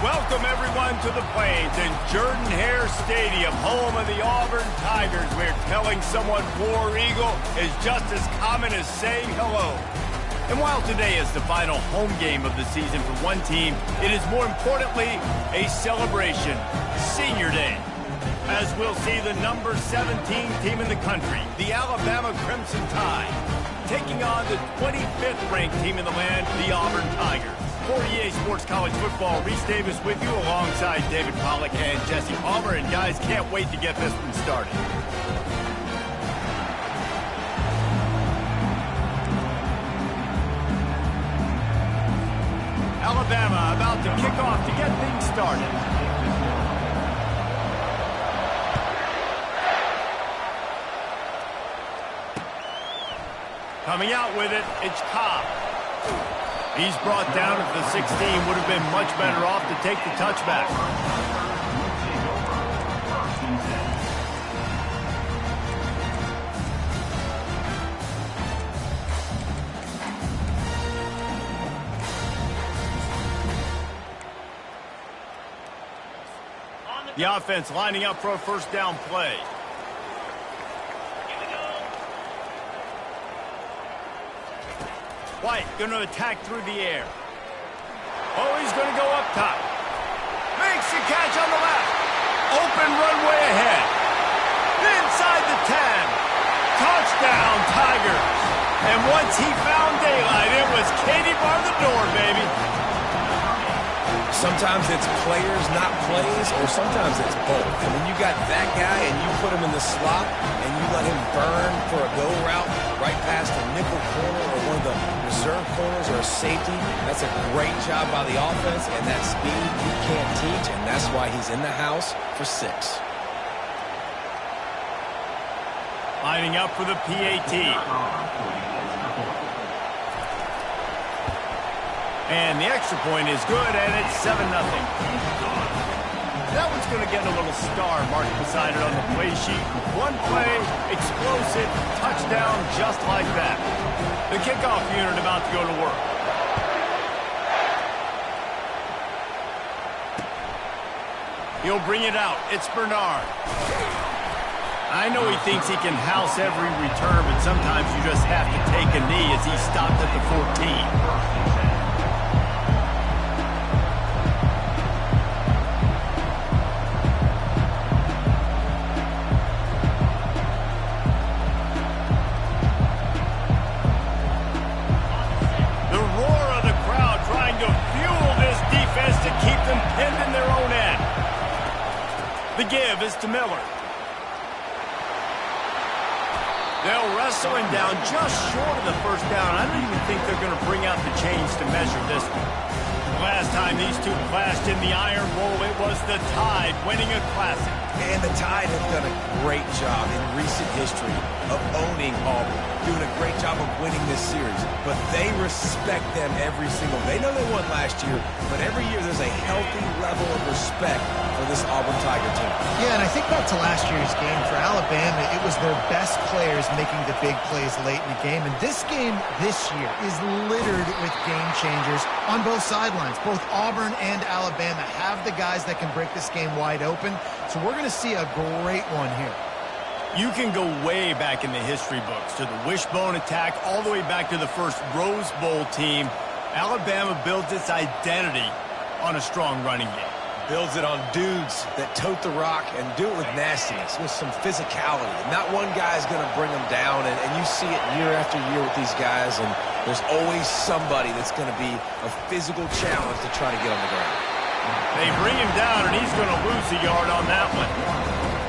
Welcome, everyone, to the Plains and Jordan-Hare Stadium, home of the Auburn Tigers, where telling someone War Eagle is just as common as saying hello. And while today is the final home game of the season for one team, it is more importantly a celebration, Senior Day. As we'll see the number 17 team in the country, the Alabama Crimson Tide, taking on the 25th ranked team in the land, the Auburn Tigers. For EA Sports College Football, Reese Davis with you alongside David Pollack and Jesse Palmer. And guys, can't wait to get this one started. Alabama about to kick off to get things started. Coming out with it, it's Cobb. He's brought down at the 16, would have been much better off to take the touchback. The offense lining up for a first down play. White going to attack through the air. Oh, he's going to go up top. Makes the catch on the left. Open runway ahead. Inside the 10. Touchdown, Tigers. And once he found daylight, it was Katie bar the door, baby. Sometimes it's players, not plays, or sometimes it's both. And when you got that guy and you put him in the slot and you let him burn for a go route right past a nickel corner or one of the reserve corners or a safety, that's a great job by the offense, and that speed you can't teach, and that's why he's in the house for 6. Lining up for the PAT. And the extra point is good, and it's 7-0. That one's going to get a little star marked beside it on the play sheet. One play, explosive, touchdown, just like that. The kickoff unit about to go to work. He'll bring it out. It's Bernard. I know he thinks he can house every return, but sometimes you just have to take a knee as he stopped at the 14. The give is to Miller. They'll wrestle him down just short of the first down. I don't even think they're going to bring out the chains to measure this one. The last time these two clashed in the Iron Bowl, it was the Tide winning a classic. And the Tide have done a great job in recent history of owning Auburn, doing a great job of winning this series. But they respect them every single. They know they won last year, but every year there's a healthy level of respect for this Auburn Tiger team. Yeah, and I think back to last year's game for Alabama, it was their best players making the big plays late in the game. And this game this year is littered with game changers on both sidelines. Both Auburn and Alabama have the guys that can break this game wide open. So we're going to see a great one here. You can go way back in the history books to the wishbone attack, all the way back to the first Rose Bowl team. Alabama builds its identity on a strong running game. Builds it on dudes that tote the rock and do it with nastiness, with some physicality. Not one guy's going to bring them down, and you see it year after year with these guys, and there's always somebody that's going to be a physical challenge to try to get on the ground. They bring him down, and he's going to lose a yard on that one.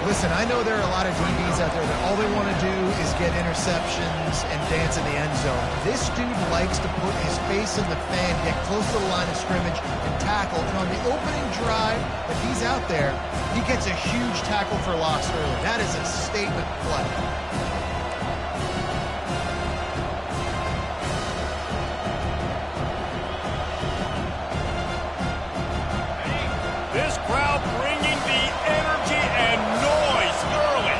Listen, I know there are a lot of DBs out there that all they want to do is get interceptions and dance in the end zone. This dude likes to put his face in the fan, get close to the line of scrimmage, and tackle. And on the opening drive that he's out there, he gets a huge tackle for loss early. That is a statement play. This crowd bringing the energy and noise early.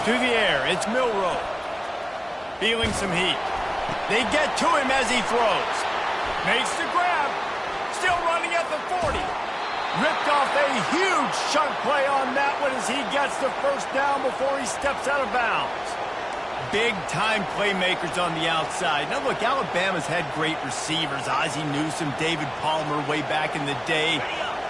To the air, it's Milroe. Feeling some heat. They get to him as he throws. Makes the grab. Still running at the 40. Ripped off a huge chunk play on that one as he gets the first down before he steps out of bounds. Big-time playmakers on the outside. Now, look, Alabama's had great receivers. Ozzie Newsome, David Palmer way back in the day.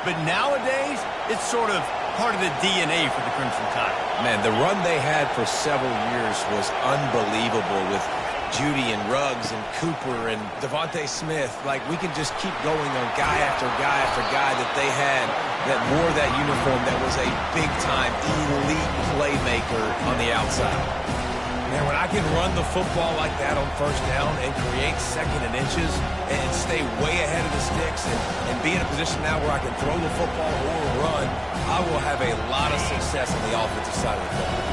But nowadays, it's sort of part of the DNA for the Crimson Tide. Man, the run they had for several years was unbelievable with Judy and Ruggs and Cooper and Devontae Smith. Like, we can just keep going on guy after guy after guy that they had that wore that uniform that was a big-time elite playmaker on the outside. Man, when I can run the football like that on first down and create second and inches and stay way ahead of the sticks and be in a position now where I can throw the football or run, I will have a lot of success on the offensive side of the football.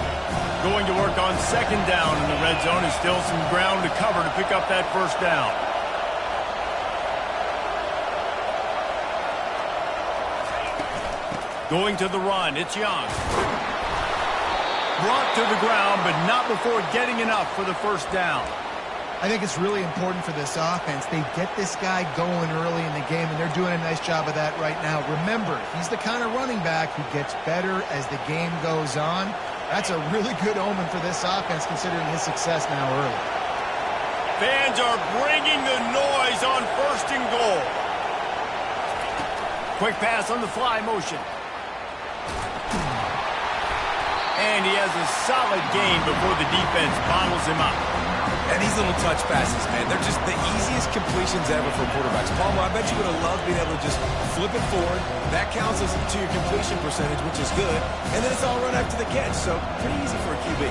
Going to work on second down in the red zone and still some ground to cover to pick up that first down. Going to the run, it's Young. Brought to the ground, but not before getting enough for the first down. I think it's really important for this offense. They get this guy going early in the game, and they're doing a nice job of that right now. Remember, he's the kind of running back who gets better as the game goes on. That's a really good omen for this offense, considering his success now early. Fans are bringing the noise on first and goal. Quick pass on the fly motion. And he has a solid gain before the defense bottles him up. And these little touch passes, man, they're just the easiest completions ever for quarterbacks. Palmer, I bet you would have loved being able to just flip it forward. That counts as to your completion percentage, which is good. And then it's all run after the catch, so pretty easy for a QB.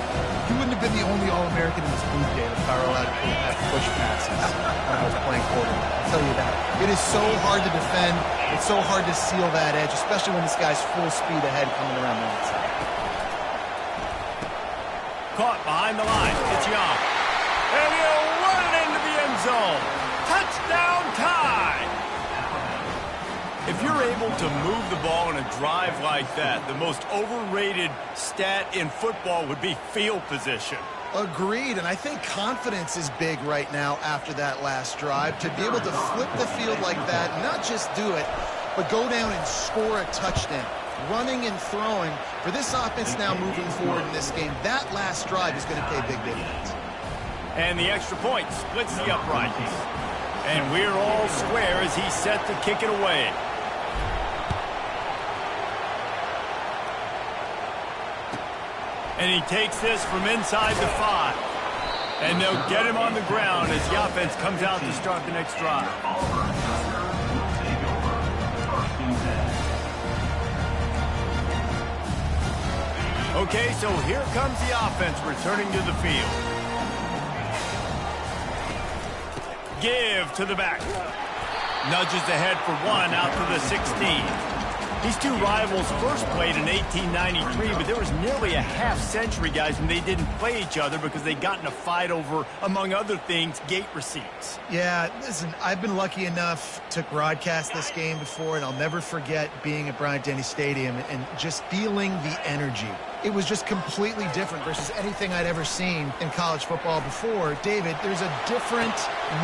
He wouldn't have been the only All-American in this booth game if I were allowed to have push passes when I was playing quarterback. I'll tell you that. It is so hard to defend. It's so hard to seal that edge, especially when this guy's full speed ahead coming around the outside. Caught behind the line. It's Young. And he'll run it into the end zone. Touchdown Tide! If you're able to move the ball in a drive like that, the most overrated stat in football would be field position. Agreed, and I think confidence is big right now after that last drive. To be able to flip the field like that, not just do it, but go down and score a touchdown. Running and throwing, for this offense now moving forward in this game, that last drive is going to pay big dividends. And the extra point splits the uprights. And we're all square as he's set to kick it away. And he takes this from inside the 5. And they'll get him on the ground as the offense comes out to start the next drive. Okay, so here comes the offense returning to the field. Give to the back. Nudges ahead for one out to the 16. These two rivals first played in 1893, but there was nearly a half-century, guys, when they didn't play each other because they got in a fight over, among other things, gate receipts. Yeah, listen, I've been lucky enough to broadcast this game before, and I'll never forget being at Bryant-Denny Stadium and just feeling the energy. It was just completely different versus anything I'd ever seen in college football before. David, there's a different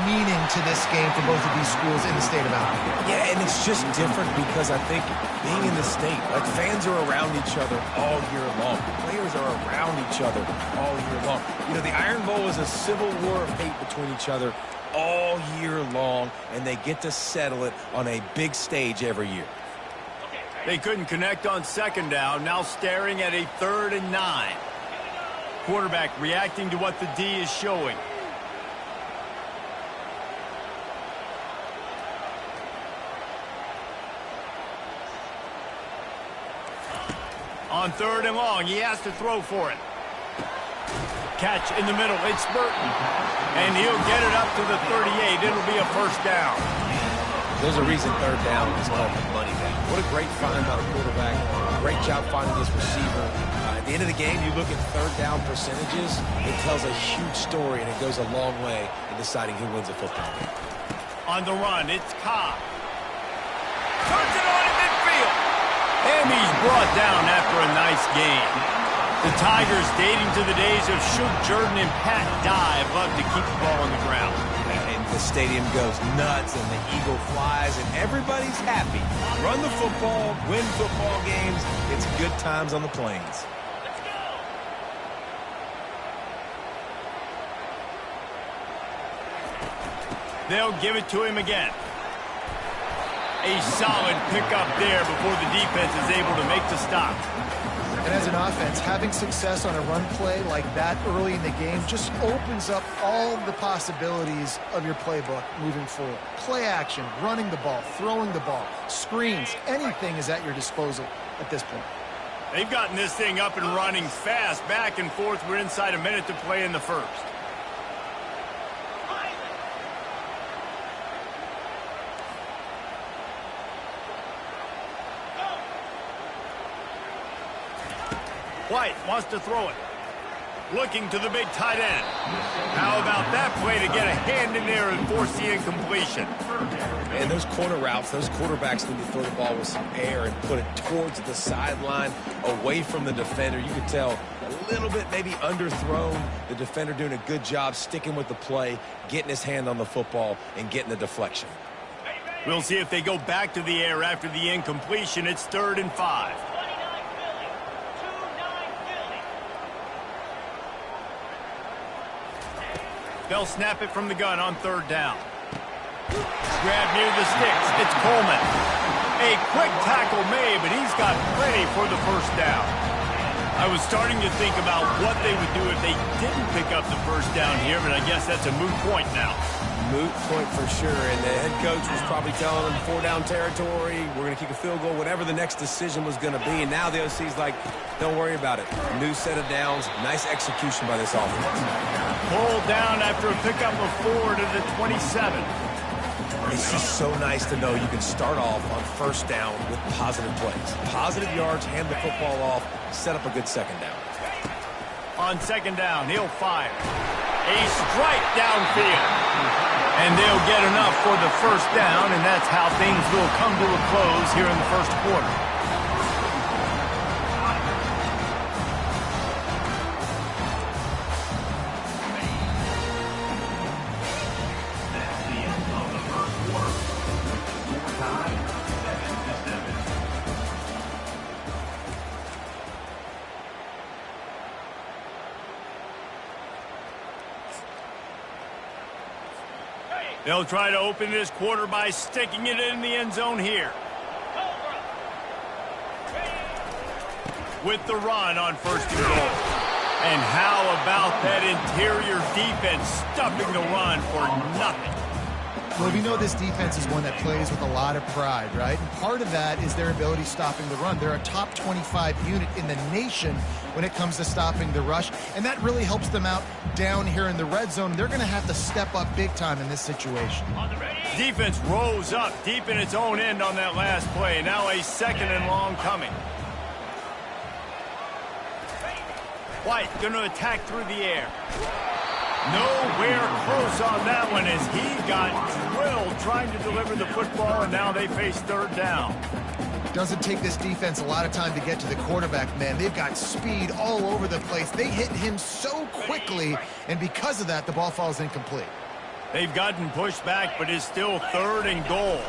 meaning to this game for both of these schools in the state of Alabama. Yeah, and it's just different because I think being in the state, like fans are around each other all year long. Players are around each other all year long. You know, the Iron Bowl is a civil war of hate between each other all year long, and they get to settle it on a big stage every year. They couldn't connect on second down, now staring at a 3rd and 9. Quarterback reacting to what the D is showing. On 3rd and long, he has to throw for it. Catch in the middle, it's Burton. And he'll get it up to the 38. It'll be a first down. There's a reason 3rd down is called the money down. What a great find by the quarterback. Great job finding this receiver. At the end of the game, you look at 3rd down percentages, it tells a huge story, and it goes a long way in deciding who wins a football game. On the run, it's Cobb. Turns it on in midfield. And he's brought down after a nice gain. The Tigers, dating to the days of Shook Jordan and Pat Dye, love to keep the ball on the ground. And the stadium goes nuts, and the eagle flies, and everybody's happy. Run the football, win football games. It's good times on the Plains. They'll give it to him again. A solid pickup there before the defense is able to make the stop. And as an offense, having success on a run play like that early in the game just opens up all the possibilities of your playbook moving forward. Play action, running the ball, throwing the ball, screens, anything is at your disposal at this point. They've gotten this thing up and running fast, back and forth. We're inside a minute to play in the first. White wants to throw it. Looking to the big tight end. How about that play to get a hand in there and force the incompletion? And those corner routes, those quarterbacks need to throw the ball with some air and put it towards the sideline, away from the defender. You could tell a little bit maybe underthrown. The defender doing a good job sticking with the play, getting his hand on the football, and getting the deflection. We'll see if they go back to the air after the incompletion. It's 3rd and 5. They'll snap it from the gun on 3rd down. Grab near the sticks. It's Coleman. A quick tackle made, but he's got plenty for the 1st down. I was starting to think about what they would do if they didn't pick up the 1st down here, but I guess that's a moot point now. Moot point for sure, and the head coach was probably telling them 4-down territory, we're going to kick a field goal, whatever the next decision was going to be, and now the OC's like, don't worry about it. New set of downs, nice execution by this offense. Pulled down after a pickup of 4 to the 27. It's just so nice to know you can start off on 1st down with positive plays. Positive yards, hand the football off, set up a good 2nd down. On 2nd down, he'll fire. A strike downfield. And they'll get enough for the 1st down, and that's how things will come to a close here in the 1st quarter. They'll try to open this quarter by sticking it in the end zone here. With the run on 1st and goal. And how about that interior defense stuffing the run for nothing? Well, we know this defense is one that plays with a lot of pride, right? And part of that is their ability stopping the run. They're a top 25 unit in the nation when it comes to stopping the rush, and that really helps them out down here in the red zone. They're going to have to step up big time in this situation. Defense rose up deep in its own end on that last play. Now a 2nd and long coming. White going to attack through the air. Nowhere close on that one as he got drilled trying to deliver the football, and now they face 3rd down. Doesn't take this defense a lot of time to get to the quarterback, man. They've got speed all over the place. They hit him so quickly, and because of that, the ball falls incomplete. They've gotten pushed back, but it's still 3rd and goal.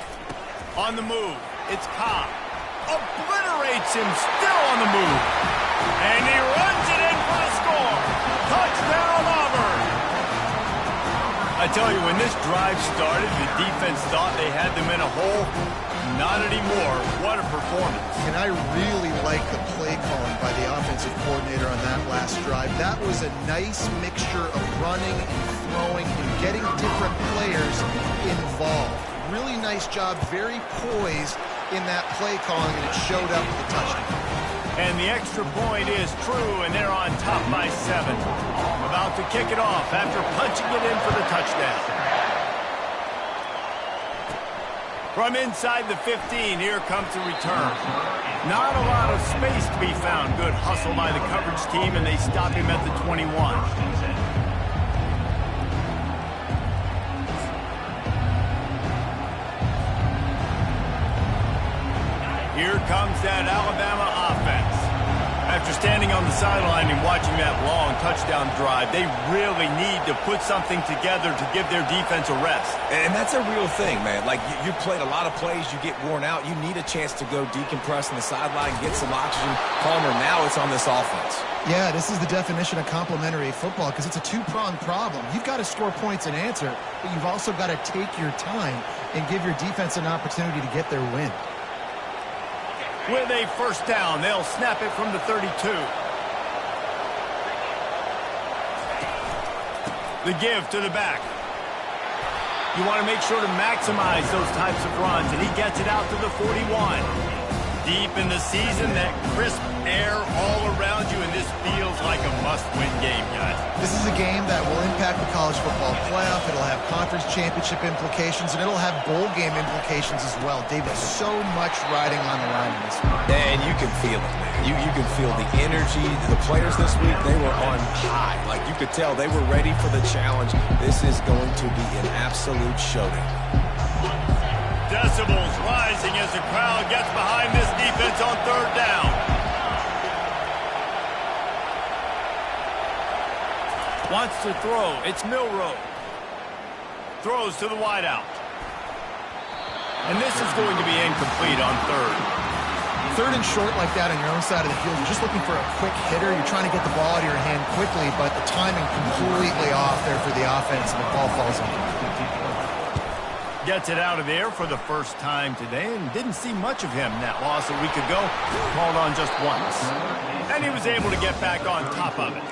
On the move, it's Cobb. Obliterates him, still on the move. And he runs it in for the score. Touchdown, Auburn. I tell you, when this drive started, the defense thought they had them in a hole. Not anymore. What a performance. And I really like the play calling by the offensive coordinator on that last drive. That was a nice mixture of running and throwing and getting different players involved. Really nice job, very poised in that play calling, and it showed up with the touchdown. And the extra point is true, and they're on top by 7. About to kick it off after punching it in for the touchdown. From inside the 15, here comes the return. Not a lot of space to be found. Good hustle by the coverage team, and they stop him at the 21. Here comes that Alabama offense. After standing on the sideline and watching that long touchdown drive, they really need to put something together to give their defense a rest. And that's a real thing, man. Like, you played a lot of plays, you get worn out. You need a chance to go decompress on the sideline, get some oxygen. Palmer, now it's on this offense. Yeah, this is the definition of complementary football because it's a two-pronged problem. You've got to score points and answer, but you've also got to take your time and give your defense an opportunity to get their win. With a first down, they'll snap it from the 32. The give to the back. You want to make sure to maximize those types of runs, and he gets it out to the 41. Deep in the season, that crisp air all around you, and this feels like a must-win game, guys. This is a game that will impact the college football playoff. It'll have conference championship implications, and it'll have bowl game implications as well. David, so much riding on the line in this one. And you can feel it, man. You can feel the energy. The players this week, they were on high. Like, you could tell they were ready for the challenge. This is going to be an absolute showdown. Decibels rising as the crowd gets behind this defense on third down. Wants to throw. It's Milroe. Throws to the wideout. And this is going to be incomplete on third. Third and short like that on your own side of the field, you're just looking for a quick hitter. You're trying to get the ball out of your hand quickly, but the timing completely off there for the offense, and the ball falls in. Gets it out of there for the first time today, and didn't see much of him that loss a week ago. Called on just once. And he was able to get back on top of it.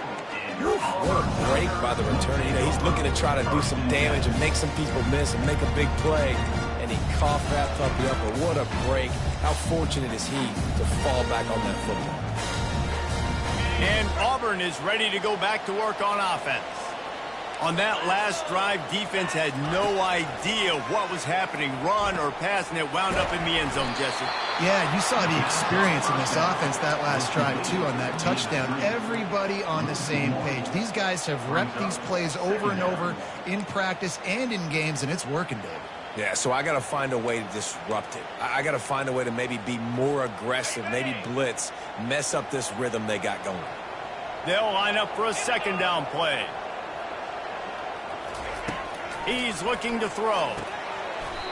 What a break by the returner. You know, he's looking to try to do some damage and make some people miss and make a big play. And he coughed that puppy up, but what a break. How fortunate is he to fall back on that football. And Auburn is ready to go back to work on offense. On that last drive, defense had no idea what was happening, run or pass, and it wound up in the end zone, Jesse. Yeah, you saw the experience in this offense that last drive, too, on that touchdown. Everybody on the same page. These guys have repped these plays over and over in practice and in games, and it's working, David. Yeah, so I got to find a way to disrupt it. I got to find a way to maybe be more aggressive, maybe blitz, mess up this rhythm they got going. They'll line up for a second down play. He's looking to throw.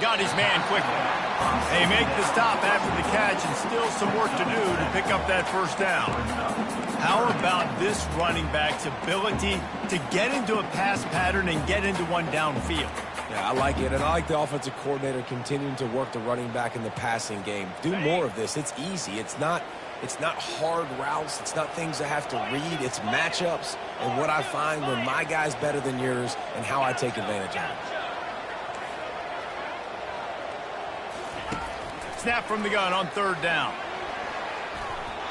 Got his man quickly. They make the stop after the catch, and still some work to do to pick up that first down. How about this running back's ability to get into a pass pattern and get into one downfield? Yeah, I like it, and I like the offensive coordinator continuing to work the running back in the passing game. Do more of this. It's easy. It's not hard routes. It's not things I have to read. It's matchups and what I find when my guy's better than yours and how I take advantage of it. Snap from the gun on third down.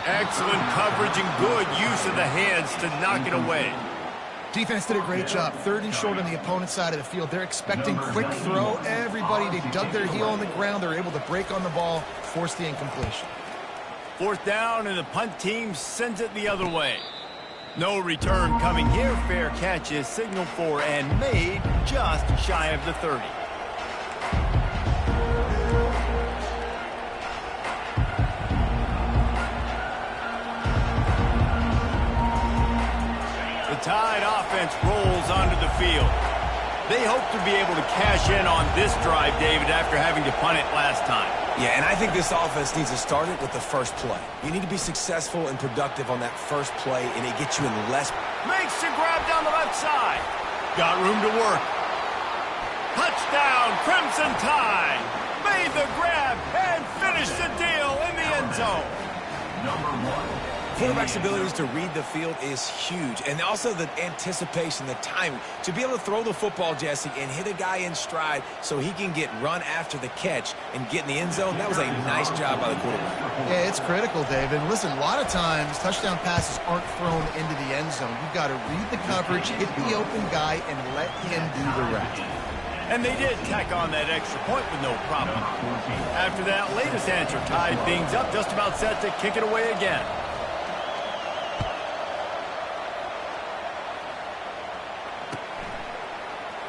Excellent coverage and good use of the hands to knock it away. Defense did a great job. Third and short on the opponent's side of the field. They're expecting quick throw. Everybody, they dug their heel on the ground. They're able to break on the ball, force the incompletion. Fourth down, and the punt team sends it the other way. No return coming here. Fair catch is signaled for and made just shy of the 30. The Tide offense rolls onto the field. They hope to be able to cash in on this drive, David, after having to punt it last time. Yeah, and I think this offense needs to start it with the first play. You need to be successful and productive on that first play, and it gets you in less. Makes the grab down the left side. Got room to work. Touchdown, Crimson Tide. Made the grab and finished the deal in the end zone. Number 1. Quarterback's abilities to read the field is huge, and also the anticipation, the timing. To be able to throw the football, Jesse, and hit a guy in stride so he can get run after the catch and get in the end zone, that was a nice job by the quarterback. Yeah, it's critical, David. Listen, a lot of times touchdown passes aren't thrown into the end zone. You've got to read the coverage, hit the open guy, and let him do the rest. And they did tack on that extra point with no problem. After that latest answer tied things up, just about set to kick it away again.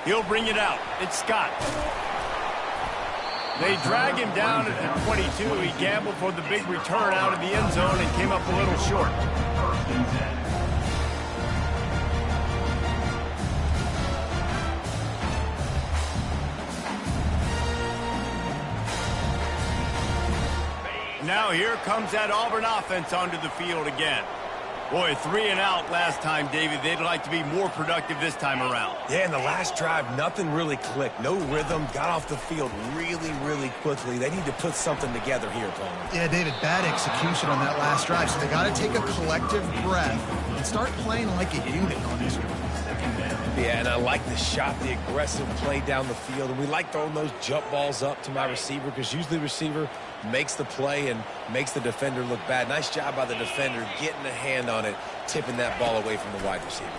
He'll bring it out. It's Scott. They drag him down at 22. He gambled for the big return out of the end zone and came up a little short. First and 10. Now here comes that Auburn offense onto the field again. Boy, 3 and out last time, David. They'd like to be more productive this time around. Yeah, in the last drive, nothing really clicked. No rhythm, got off the field really, really quickly. They need to put something together here, Palmer. Yeah, David, bad execution on that last drive. So they got to take a collective breath and start playing like a unit on this one. Yeah, and I like the shot, the aggressive play down the field. And we like throwing those jump balls up to my receiver because usually the receiver makes the play and makes the defender look bad. Nice job by the defender getting a hand on it, tipping that ball away from the wide receiver.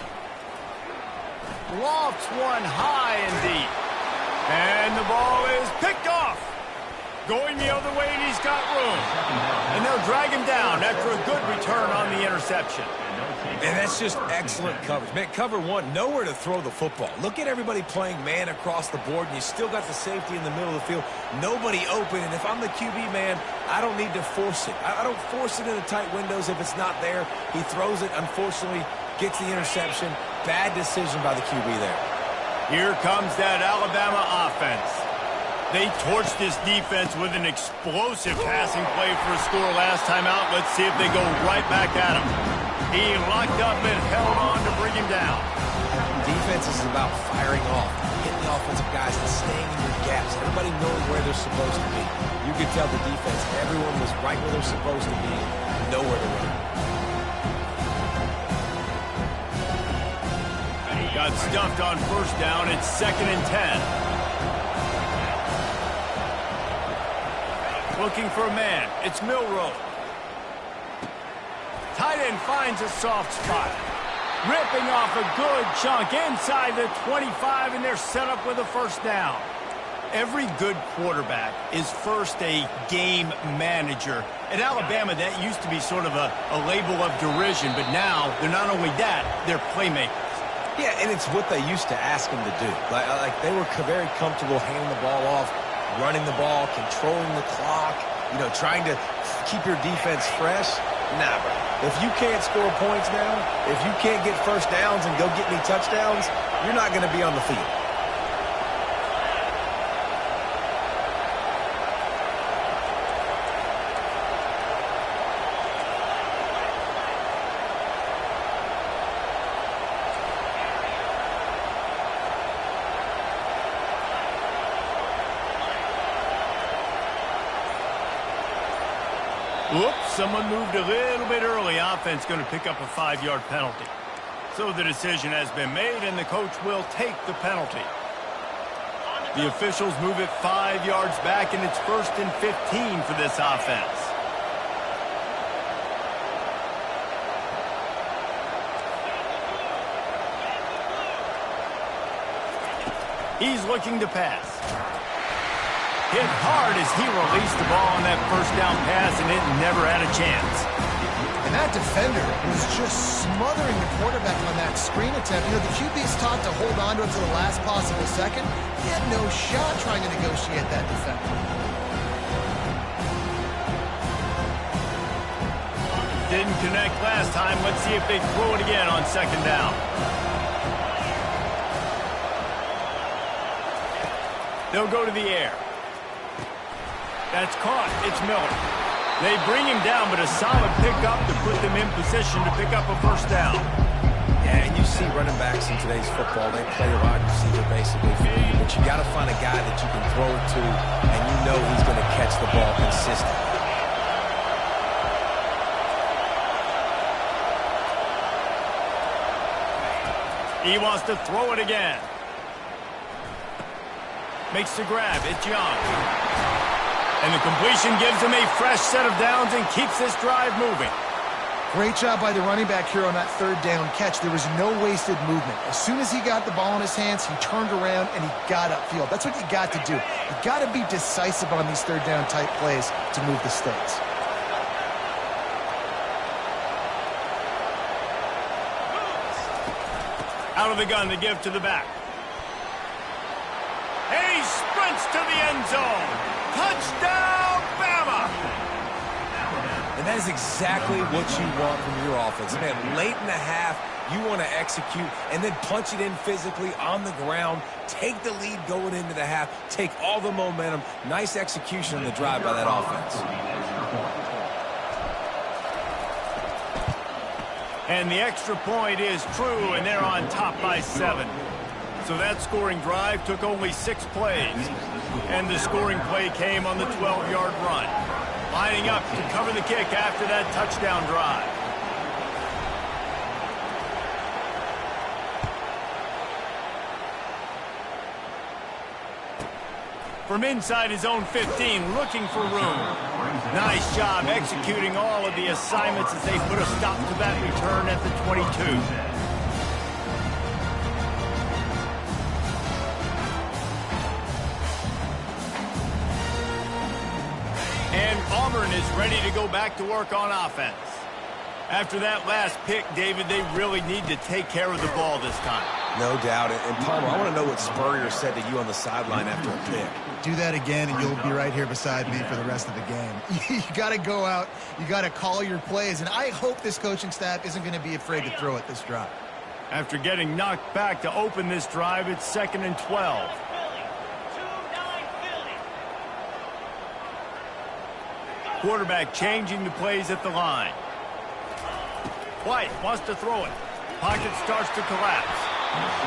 Lofts one high and deep. And the ball is picked off. Going the other way, and he's got room. And they'll drag him down after a good return on the interception. And that's just excellent coverage. Man, cover one, nowhere to throw the football. Look at everybody playing man across the board, and you still got the safety in the middle of the field. Nobody open, and if I'm the QB, man, I don't need to force it. I don't force it into tight windows if it's not there. He throws it, unfortunately, gets the interception. Bad decision by the QB there. Here comes that Alabama offense. They torched this defense with an explosive passing play for a score last time out. Let's see if they go right back at him. He locked up and held on to bring him down. Defense is about firing off, hitting the offensive guys and staying in your gaps. Everybody knowing where they're supposed to be. You could tell the defense, everyone was right where they're supposed to be, nowhere to run. Got stuffed on first down. It's 2nd and 10. Looking for a man. It's Milroe. Tight end finds a soft spot. Ripping off a good chunk inside the 25, and they're set up with a first down. Every good quarterback is first a game manager. At Alabama, that used to be sort of a label of derision, but now they're not only that, they're playmakers. Yeah, and it's what they used to ask him to do. Like they were very comfortable handing the ball off, running the ball, controlling the clock, trying to keep your defense fresh. Nah, bro. If you can't score points now, if you can't get first downs and go get me touchdowns, you're not going to be on the field. Whoops, someone moved a little bit early. Offense going to pick up a 5-yard penalty. So the decision has been made, and the coach will take the penalty. The officials move it 5 yards back, and it's 1st and 15 for this offense. He's looking to pass. Hit hard as he released the ball on that first down pass, and it never had a chance. And that defender was just smothering the quarterback on that screen attempt. The QB's taught to hold on to it to the last possible second. He had no shot trying to negotiate that defender. Didn't connect last time. Let's see if they throw it again on 2nd down. They'll go to the air. That's caught. It's Miller. They bring him down, but a solid pickup to put them in position to pick up a first down. Yeah, and you see running backs in today's football, they play a wide receiver basically for you, but you got to find a guy that you can throw it to, and you know he's going to catch the ball consistently. He wants to throw it again. Makes the grab. It's Young. And the completion gives him a fresh set of downs and keeps this drive moving. Great job by the running back here on that 3rd down catch. There was no wasted movement. As soon as he got the ball in his hands, he turned around and he got upfield. That's what you got to do. You got to be decisive on these 3rd down type plays to move the stakes. Out of the gun to give to the back. And he sprints to the end zone. Touchdown, Bama! And that is exactly what you want from your offense. Man, late in the half, you want to execute and then punch it in physically on the ground, take the lead going into the half, take all the momentum. Nice execution on the drive by that offense. And the extra point is true, and they're on top by 7. So that scoring drive took only 6 plays. And the scoring play came on the 12-yard run. Lining up to cover the kick after that touchdown drive. From inside his own 15, looking for room. Nice job executing all of the assignments as they put a stop to that return at the 22. And Auburn is ready to go back to work on offense. After that last pick, David, they really need to take care of the ball this time. No doubt. And Palmer, I want to know what Spurrier said to you on the sideline after a pick. Do that again, and you'll be right here beside me for the rest of the game. You got to go out. You got to call your plays, and I hope this coaching staff isn't going to be afraid to throw it this drive. After getting knocked back to open this drive, it's 2nd and 12. Quarterback changing the plays at the line. White wants to throw it. Pocket starts to collapse.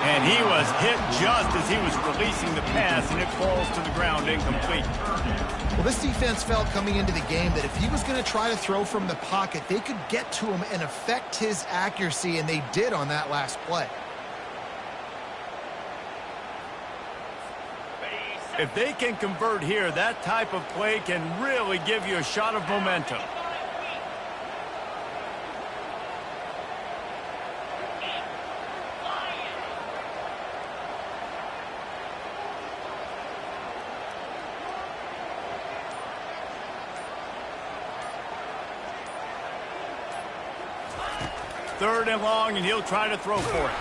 And he was hit just as he was releasing the pass, and it falls to the ground incomplete. Well, this defense felt coming into the game that if he was going to try to throw from the pocket, they could get to him and affect his accuracy, and they did on that last play. If they can convert here, that type of play can really give you a shot of momentum. Third and long, and he'll try to throw for it.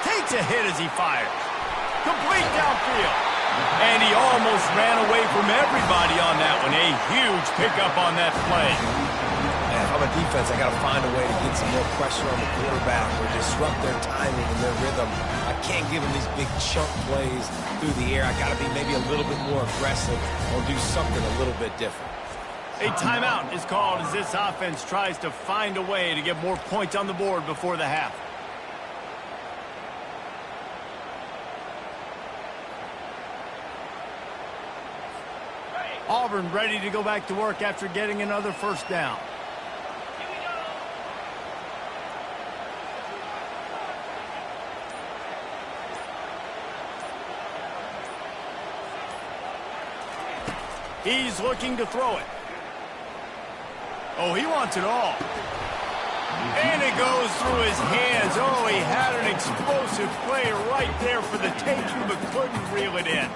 Takes a hit as he fires. Complete downfield. And he almost ran away from everybody on that one. A huge pickup on that play. Man, if I'm a defense, I got to find a way to get some more pressure on the quarterback or disrupt their timing and their rhythm. I can't give them these big chunk plays through the air. I got to be maybe a little bit more aggressive or do something a little bit different. A timeout is called as this offense tries to find a way to get more points on the board before the half. Auburn ready to go back to work after getting another first down. He's looking to throw it. Oh, he wants it all. And it goes through his hands. Oh, he had an explosive play right there for the taking, but couldn't reel it in.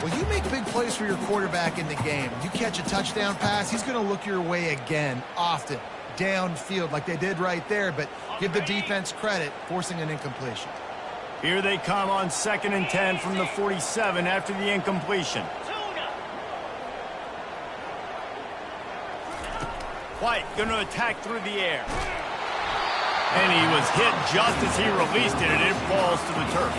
Well, you make big plays for your quarterback in the game. You catch a touchdown pass, he's going to look your way again, often, downfield, like they did right there, but give the defense credit, forcing an incompletion. Here they come on 2nd and 10 from the 47 after the incompletion. White going to attack through the air. And he was hit just as he released it, and it falls to the turf.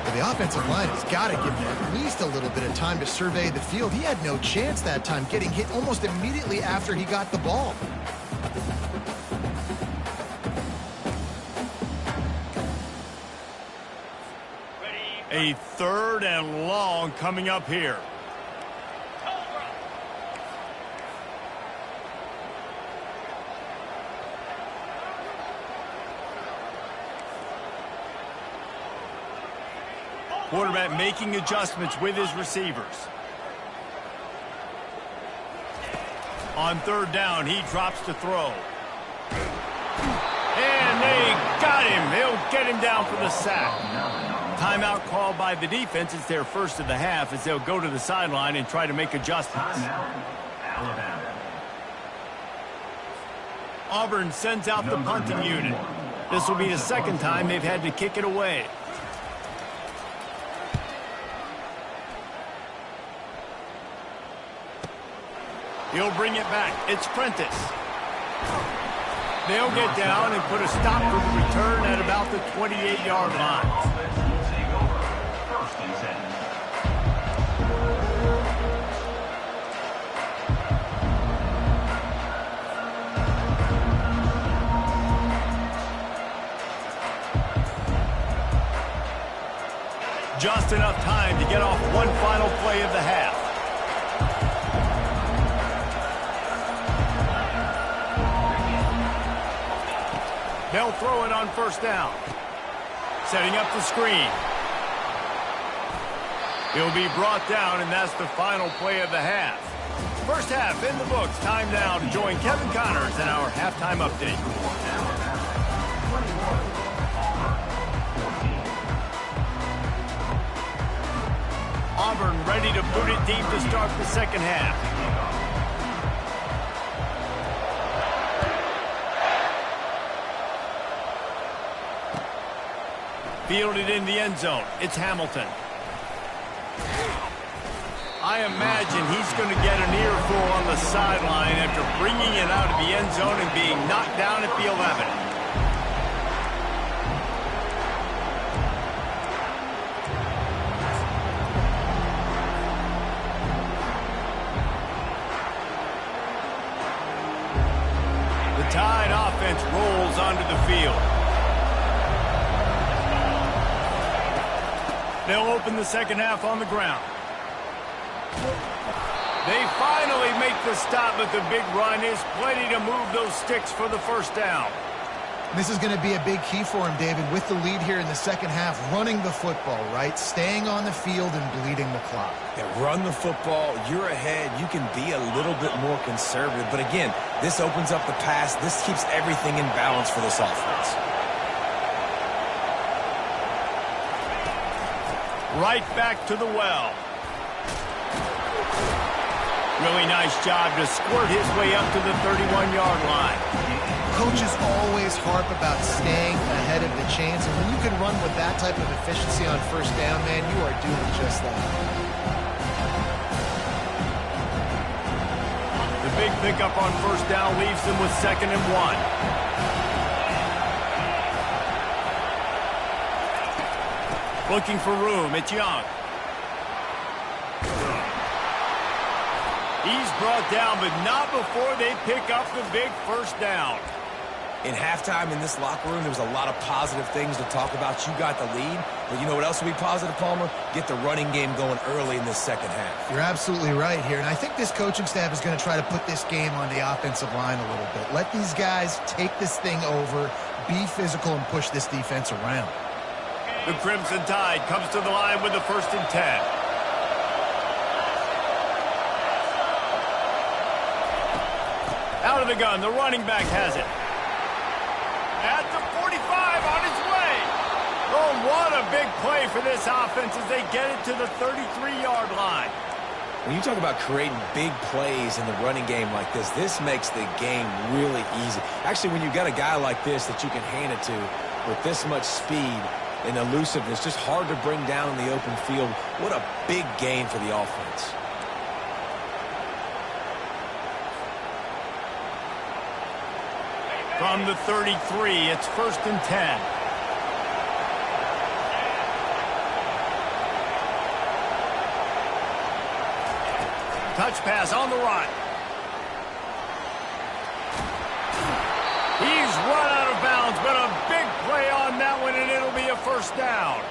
Well, the offensive line has got to give him at least a little bit of time to survey the field. He had no chance that time, getting hit almost immediately after he got the ball. A 3rd and long coming up here. Quarterback making adjustments with his receivers. On 3rd down, he drops to throw. And they got him. They'll get him down for the sack. Timeout called by the defense. It's their first of the half as they'll go to the sideline and try to make adjustments. Auburn sends out the punting unit. This will be the 2nd time they've had to kick it away. He'll bring it back. It's Prentice. They'll get down and put a stop to the return at about the 28-yard line. Offense will take over. First and 10. Just enough time to get off one final play of the half. They'll throw it on first down. Setting up the screen. He'll be brought down, and that's the final play of the half. First half in the books. Time now to join Kevin Connors in our halftime update. Auburn ready to boot it deep to start the second half. Fielded in the end zone. It's Hamilton. I imagine he's going to get an earful on the sideline after bringing it out of the end zone and being knocked down at the 11. The Tide offense rolls onto the field. They'll open the second half on the ground. They finally make the stop, but the big run is plenty to move those sticks for the first down. This is going to be a big key for him, David, with the lead here in the second half, running the football, right? Staying on the field and bleeding the clock. Yeah, run the football. You're ahead. You can be a little bit more conservative. But again, this opens up the pass. This keeps everything in balance for this offense. Right back to the well. Really nice job to squirt his way up to the 31-yard line. Coaches always harp about staying ahead of the chains, and when you can run with that type of efficiency on first down, man, you are doing just that. The big pickup on first down leaves them with 2nd and 1. Looking for room. It's Young. He's brought down, but not before they pick up the big first down. In halftime in this locker room, there was a lot of positive things to talk about. You got the lead, but you know what else will be positive, Palmer? Get the running game going early in this second half. You're absolutely right here, and I think this coaching staff is going to try to put this game on the offensive line a little bit. Let these guys take this thing over, be physical, and push this defense around. The Crimson Tide comes to the line with the 1st and 10. Out of the gun, the running back has it. At the 45, on its way. Oh, what a big play for this offense as they get it to the 33-yard line. When you talk about creating big plays in the running game like this makes the game really easy. Actually, when you've got a guy like this that you can hand it to with this much speed and elusiveness, just hard to bring down in the open field. What a big gain for the offense. From the 33, it's 1st and 10. Touch pass on the run. He's run out of bounds, but a big play on that one, and it'll be a first down.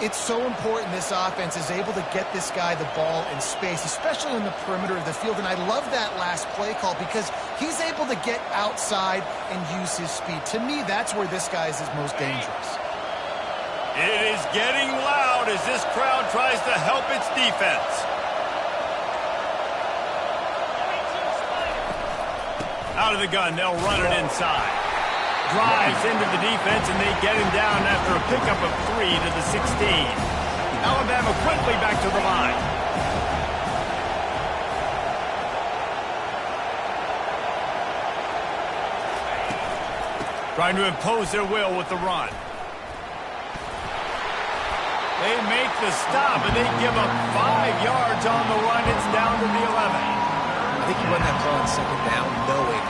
It's so important this offense is able to get this guy the ball in space, especially in the perimeter of the field. And I love that last play call because he's able to get outside and use his speed. To me, that's where this guy is his most dangerous. It is getting loud as this crowd tries to help its defense. Out of the gun, they'll run it inside. Drives into the defense, and they get him down after a pickup of 3 to the 16. Alabama quickly back to the line. Trying to impose their will with the run. They make the stop, and they give up 5 yards on the run. It's down to the 11. I think you run that play on second down knowing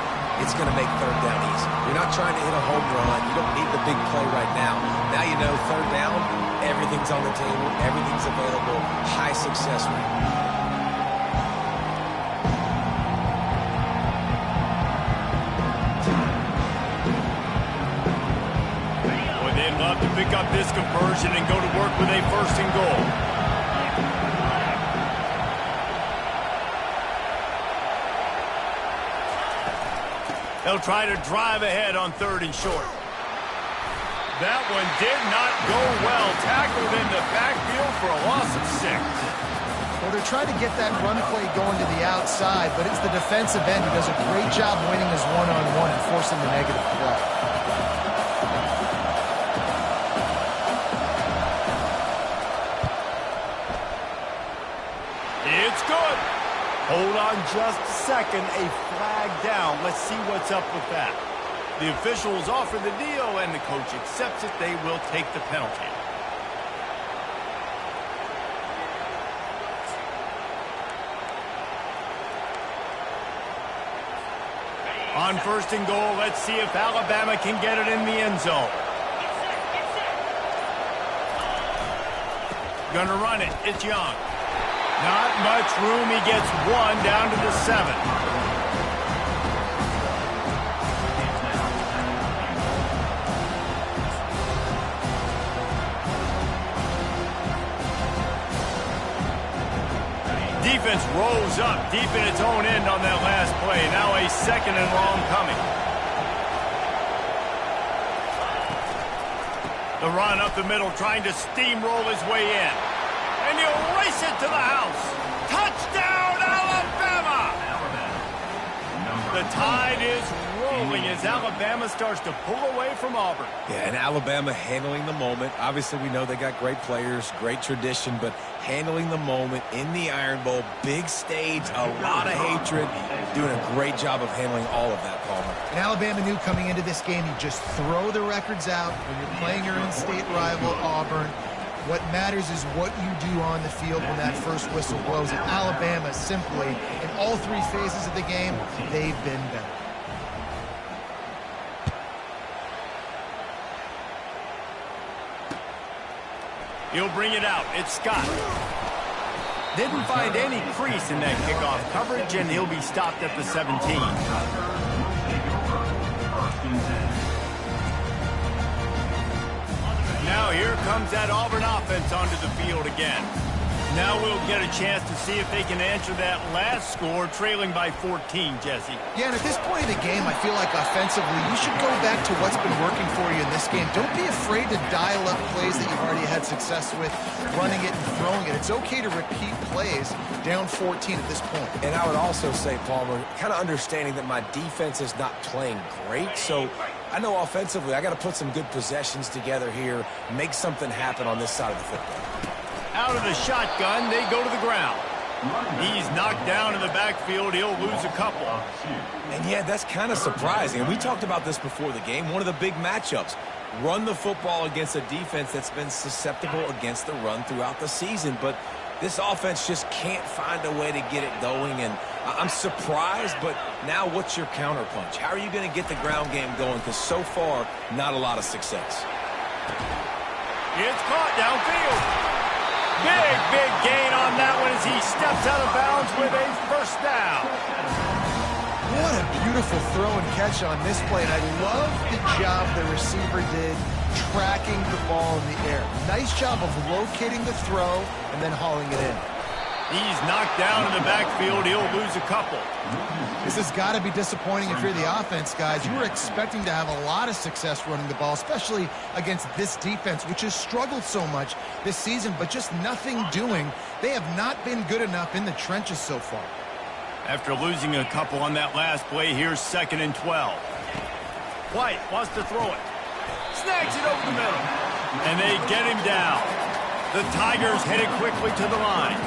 it's going to make third down easy. You're not trying to hit a home run. You don't need the big play right now. Now you know third down, everything's on the table, everything's available, high success rate. Boy, they'd love to pick up this conversion and go to work with a 1st and goal. They'll try to drive ahead on 3rd and short. That one did not go well. Tackled in the backfield for a loss of 6. Well, they're trying to get that run play going to the outside, but it's the defensive end who does a great job winning his one-on-one and forcing the negative play. It's good. Hold on just a second. A flag down. Let's see what's up with that. The officials offer the deal, and the coach accepts it. They will take the penalty. On 1st and goal, let's see if Alabama can get it in the end zone. Gonna run it. It's Young. Not much room. He gets 1 down to the 7. Defense rolls up deep in its own end on that last play. Now a 2nd and long coming. The run up the middle, trying to steamroll his way in. And he'll race it to the house. Touchdown, Alabama! The tide is rolling as Alabama starts to pull away from Auburn. Yeah, and Alabama handling the moment. Obviously, we know they got great players, great tradition, but handling the moment in the Iron Bowl, big stage, a lot of hatred, doing a great job of handling all of that, Palmer. And Alabama knew coming into this game, you just throw the records out when you're playing your in-state rival, Auburn. What matters is what you do on the field when that first whistle blows. And Alabama simply, in all 3 phases of the game, they've been better. He'll bring it out. It's Scott. Didn't find any crease in that kickoff coverage, and he'll be stopped at the 17. Now here comes that Auburn offense onto the field again. Now we'll get a chance to see if they can answer that last score, trailing by 14, Jesse. Yeah, and at this point in the game, I feel like offensively, you should go back to what's been working for you in this game. Don't be afraid to dial up plays that you've already had success with, running it and throwing it. It's okay to repeat plays down 14 at this point. And I would also say, Palmer, kind of understanding that my defense is not playing great, so I know offensively I got to put some good possessions together here, make something happen on this side of the football. Out of the shotgun, they go to the ground. He's knocked down in the backfield. He'll lose a couple. And yeah, that's kind of surprising. And we talked about this before the game. One of the big matchups. Run the football against a defense that's been susceptible against the run throughout the season. But this offense just can't find a way to get it going. And I'm surprised, but now what's your counterpunch? How are you going to get the ground game going? Because so far, not a lot of success. It's caught downfield. Big gain on that one as he steps out of bounds with a 1st down. What a beautiful throw and catch on this play. And I love the job the receiver did tracking the ball in the air. Nice job of locating the throw and then hauling it in. He's knocked down in the backfield. He'll lose a couple. This has got to be disappointing if you're the offense, guys. You were expecting to have a lot of success running the ball, especially against this defense, which has struggled so much this season, but just nothing doing. They have not been good enough in the trenches so far. After losing a couple on that last play, here's 2nd and 12. White wants to throw it. Snags it over the middle. And they get him down. The Tigers headed quickly to the line.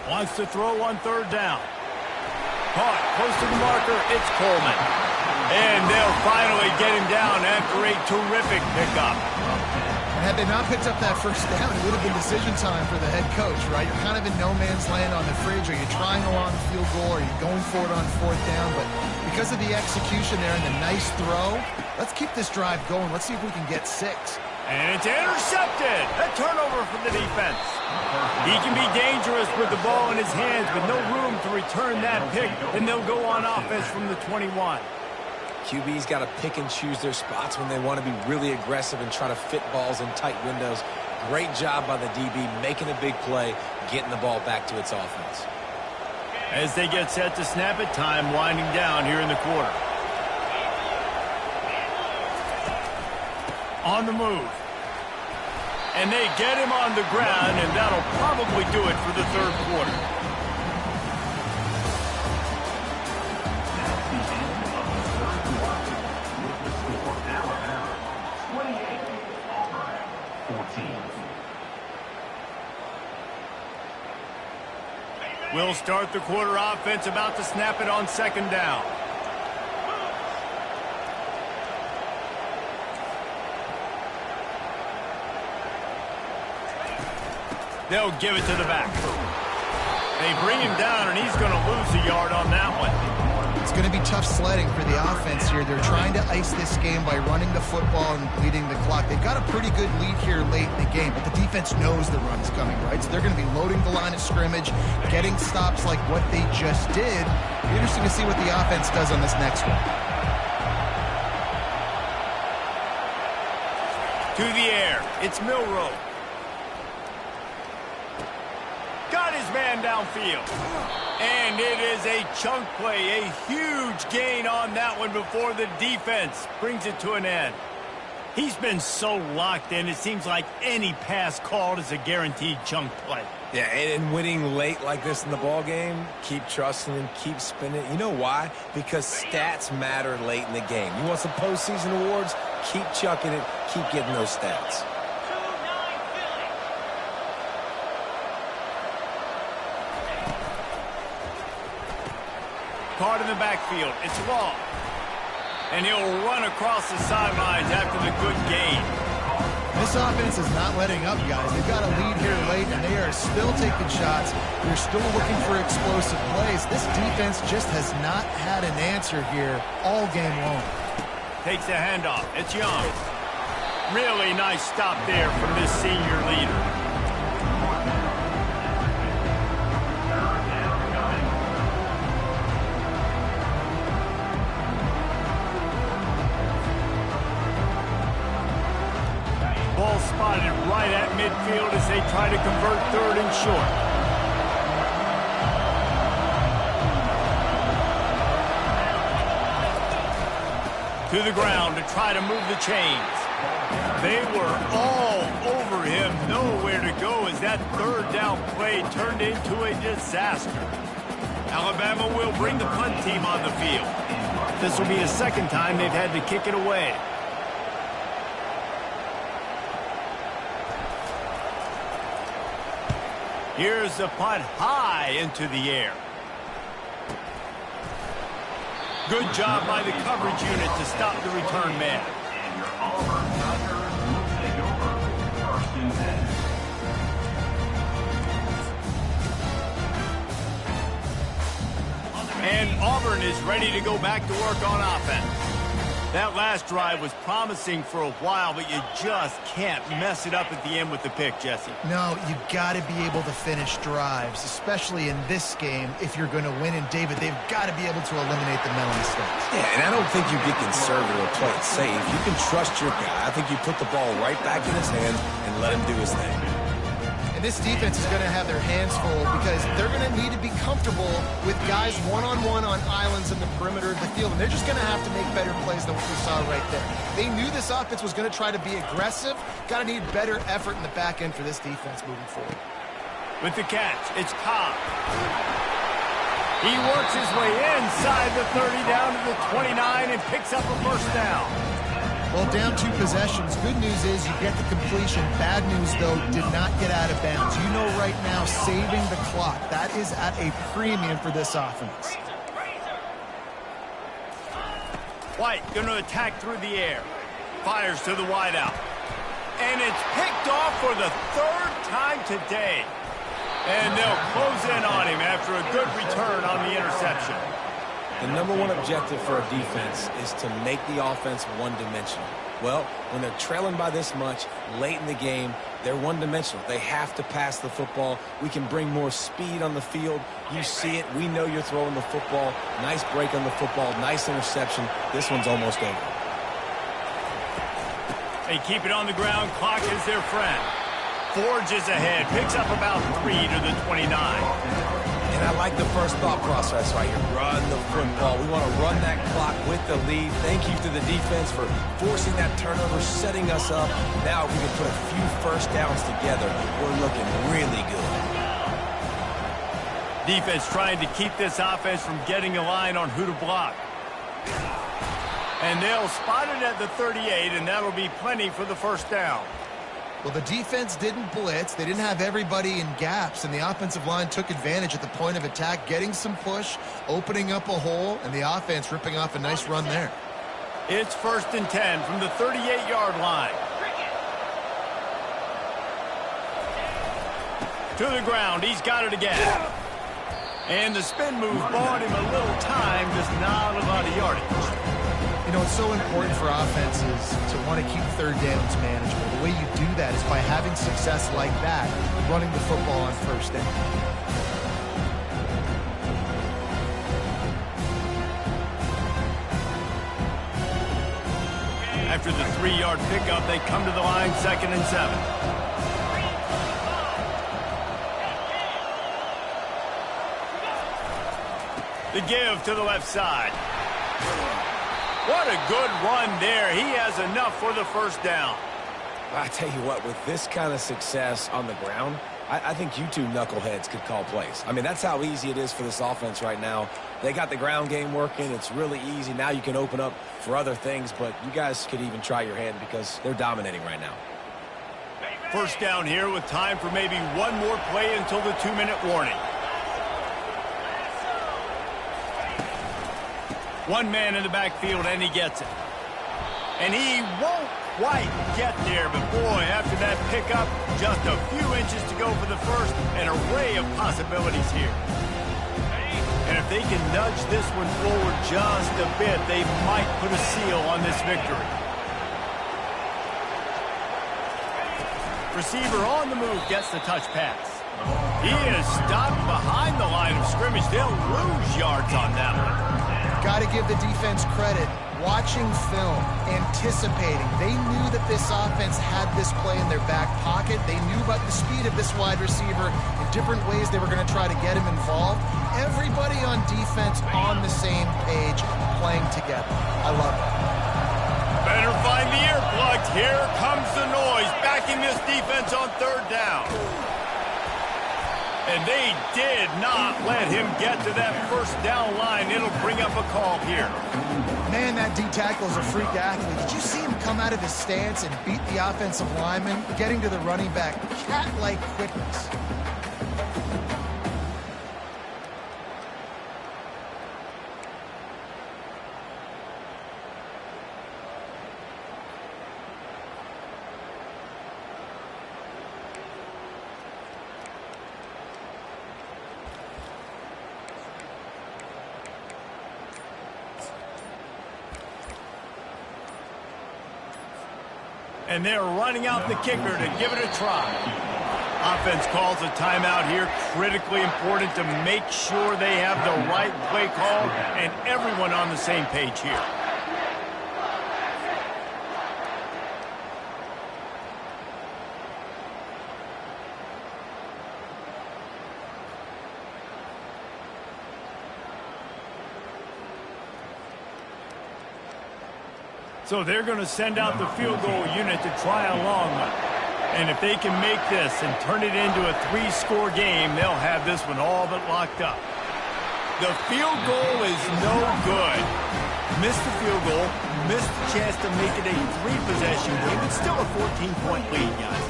Wants to throw on 3rd down. Caught close to the marker. It's Coleman. And they'll finally get him down after a terrific pickup. And had they not picked up that first down, it would have been decision time for the head coach, right? You're kind of in no man's land on the fridge. Are you trying along the field goal? Are you going for it on fourth down? But because of the execution there and the nice throw, let's keep this drive going. Let's see if we can get 6. And it's intercepted. A turnover for the defense. He can be dangerous with the ball in his hands, but no room to return that pick, and they'll go on offense from the 21. QB's got to pick and choose their spots when they want to be really aggressive and try to fit balls in tight windows. Great job by the DB making a big play, getting the ball back to its offense. As they get set to snap it, time winding down here in the quarter. On the move. And they get him on the ground, and that'll probably do it for the third quarter. That's the end of the third quarter. With the score, Alabama 28, Auburn 14. We'll start the quarter offense, about to snap it on second down. They'll give it to the back. They bring him down, and he's going to lose a yard on that one. It's going to be tough sledding for the offense here. They're trying to ice this game by running the football and leading the clock. They've got a pretty good lead here late in the game, but the defense knows the run's coming, right? So they're going to be loading the line of scrimmage, getting stops like what they just did. It'll be interesting to see what the offense does on this next one. To the air, it's Milroe. Got his man downfield. And it is a chunk play, a huge gain on that one before the defense brings it to an end. He's been so locked in, it seems like any pass called is a guaranteed chunk play. Yeah, and winning late like this in the ball game, keep trusting and keep spinning. You know why? Because stats matter late in the game. You want some postseason awards? Keep chucking it, keep getting those stats. Caught in the backfield. It's long. And he'll run across the sidelines after the good gain. This offense is not letting up, guys. They've got a lead here late, and they are still taking shots. They're still looking for explosive plays. This defense just has not had an answer here all game long. Takes the handoff. It's Young. Really nice stop there from this senior leader. Ball spotted right at midfield as they try to convert third and short. To the ground to try to move the chains. They were all over him, nowhere to go as that third down play turned into a disaster. Alabama will bring the punt team on the field. This will be the second time they've had to kick it away. Here's the punt high into the air. Good job by the coverage unit to stop the return man. And your Auburn Tigers will take over 1st and 10. And Auburn is ready to go back to work on offense. That last drive was promising for a while, but you just can't mess it up at the end with the pick, Jesse. No, you've got to be able to finish drives, especially in this game if you're going to win. And, David, they've got to be able to eliminate the mental mistakes. Yeah, and I don't think you get conservative or play it safe. You can trust your guy. I think you put the ball right back in his hands and let him do his thing. And this defense is going to have their hands full because they're going to need to be comfortable with guys one-on-one on islands in the perimeter of the field. And they're just going to have to make better plays than what we saw right there. They knew this offense was going to try to be aggressive. Got to need better effort in the back end for this defense moving forward. With the catch, it's Cobb. He works his way inside the 30 down to the 29 and picks up a first down. Well, down 2 possessions. Good news is you get the completion. Bad news, though, did not get out of bounds. You know right now, saving the clock. That is at a premium for this offense. White going to attack through the air. Fires to the wideout. And it's picked off for the third time today. And they'll close in on him after a good return on the interception. The number one objective for a defense is to make the offense one-dimensional. Well, when they're trailing by this much late in the game, they're one-dimensional. They have to pass the football. We can bring more speed on the field. You see it. We know you're throwing the football. Nice break on the football. Nice interception. This one's almost over. They keep it on the ground. Clock is their friend. Forges ahead. Picks up about 3 to the 29. And I like the first thought process right here. Run the football. We want to run that clock with the lead. Thank you to the defense for forcing that turnover, setting us up. Now we can put a few first downs together. We're looking really good. Defense trying to keep this offense from getting a line on who to block. And they'll spot it at the 38, and that'll be plenty for the first down. Well, the defense didn't blitz. They didn't have everybody in gaps, and the offensive line took advantage at the point of attack, getting some push, opening up a hole, and the offense ripping off a nice run there. It's 1st and 10 from the 38-yard line. To the ground. He's got it again. And the spin move bought him a little time, just not a lot of yardage. You know, it's so important for offenses to want to keep third downs manageable. The way you do that is by having success like that, running the football on first down. After the 3-yard pickup, they come to the line, 2nd and 7. The give to the left side. What a good run there. He has enough for the first down. I tell you what, with this kind of success on the ground, I think you two knuckleheads could call plays. I mean, that's how easy it is for this offense right now. They got the ground game working. It's really easy. Now you can open up for other things, but you guys could even try your hand because they're dominating right now. First down here with time for maybe one more play until the 2-minute warning. One man in the backfield, and he gets it. And he won't quite get there, but boy, after that pickup, just a few inches to go for the first, an array of possibilities here. And if they can nudge this one forward just a bit, they might put a seal on this victory. Receiver on the move gets the touch pass. He is stopped behind the line of scrimmage. They'll lose yards on that one. Got to give the defense credit. Watching film, anticipating. They knew that this offense had this play in their back pocket. They knew about the speed of this wide receiver in different ways they were going to try to get him involved. Everybody on defense on the same page, playing together. I love it. Better find the earplugs. Here comes the noise, backing this defense on 3rd down. And they did not let him get to that first down line. It'll bring up a call here. Man, that D-tackle is a freak athlete. Did you see him come out of his stance and beat the offensive lineman, getting to the running back? Cat-like quickness. And they're running out the kicker to give it a try. Offense calls a timeout here. Critically important to make sure they have the right play call and everyone on the same page here. So they're going to send out the field goal unit to try a long one. And if they can make this and turn it into a 3-score game, they'll have this one all but locked up. The field goal is no good. Missed the field goal, missed the chance to make it a 3-possession game. It's still a 14-point lead, guys.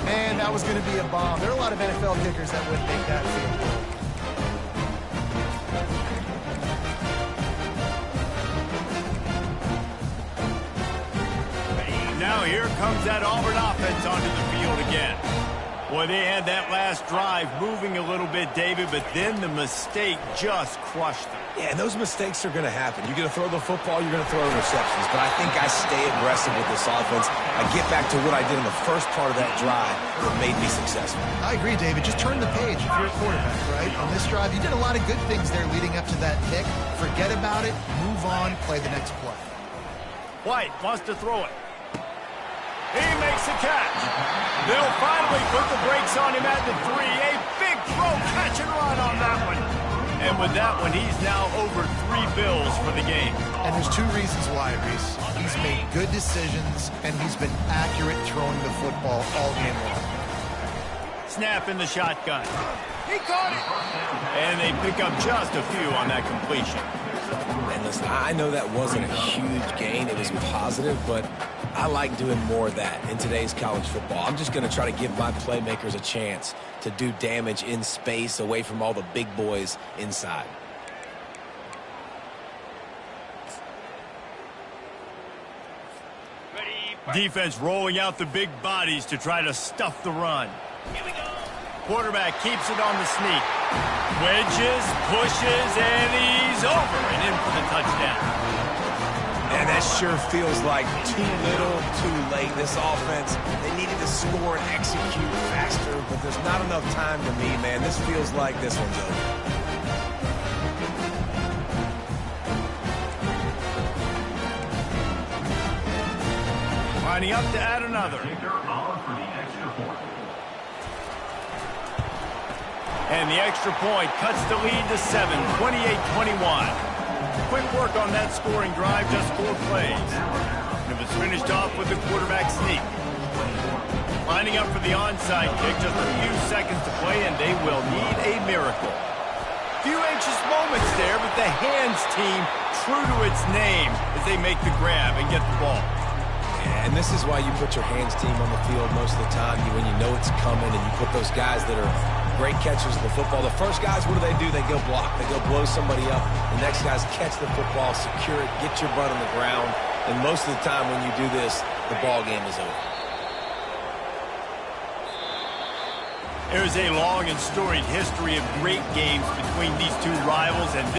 Man, that was going to be a bomb. There are a lot of NFL kickers that wouldn't make that field goal. here comes that Auburn offense onto the field again. Boy, they had that last drive moving a little bit, David, but then the mistake just crushed them. Yeah, and those mistakes are going to happen. You're going to throw the football, you're going to throw interceptions. But I think I stay aggressive with this offense. I get back to what I did in the first part of that drive that made me successful. I agree, David. Just turn the page if you're a quarterback, right? On this drive, you did a lot of good things there leading up to that pick. Forget about it, move on, play the next play. White wants to throw it. He makes the catch. They'll finally put the brakes on him at the 3. A big throw, catch and run on that one. And with that one, he's now over 3 bills for the game. And there's 2 reasons why, Reese. He's made good decisions, and he's been accurate throwing the football all game long. Snap in the shotgun. He caught it. And they pick up just a few on that completion. And listen, I know that wasn't a huge gain. It was positive, but I like doing more of that in today's college football. I'm just going to try to give my playmakers a chance to do damage in space away from all the big boys inside. Defense rolling out the big bodies to try to stuff the run. Here we go. Quarterback keeps it on the sneak. Wedges, pushes, and he's over and in for the touchdown. And that sure feels like too little, too late. This offense, they needed to score and execute faster, but there's not enough time to me, man. This feels like this one's over. Lining up to add another. And the extra point cuts the lead to 7, 28-21. Quick work on that scoring drive, just 4 plays. And it was finished off with the quarterback sneak. Lining up for the onside kick, just a few seconds to play, and they will need a miracle. Few anxious moments there, but the hands team true to its name as they make the grab and get the ball. And this is why you put your hands team on the field most of the time when you know it's coming, and you put those guys that are great catchers of the football. The first guys, what do? They go block. They go blow somebody up. The next guys catch the football, secure it, get your butt on the ground. And most of the time when you do this, the ball game is over. There's a long and storied history of great games between these 2 rivals, and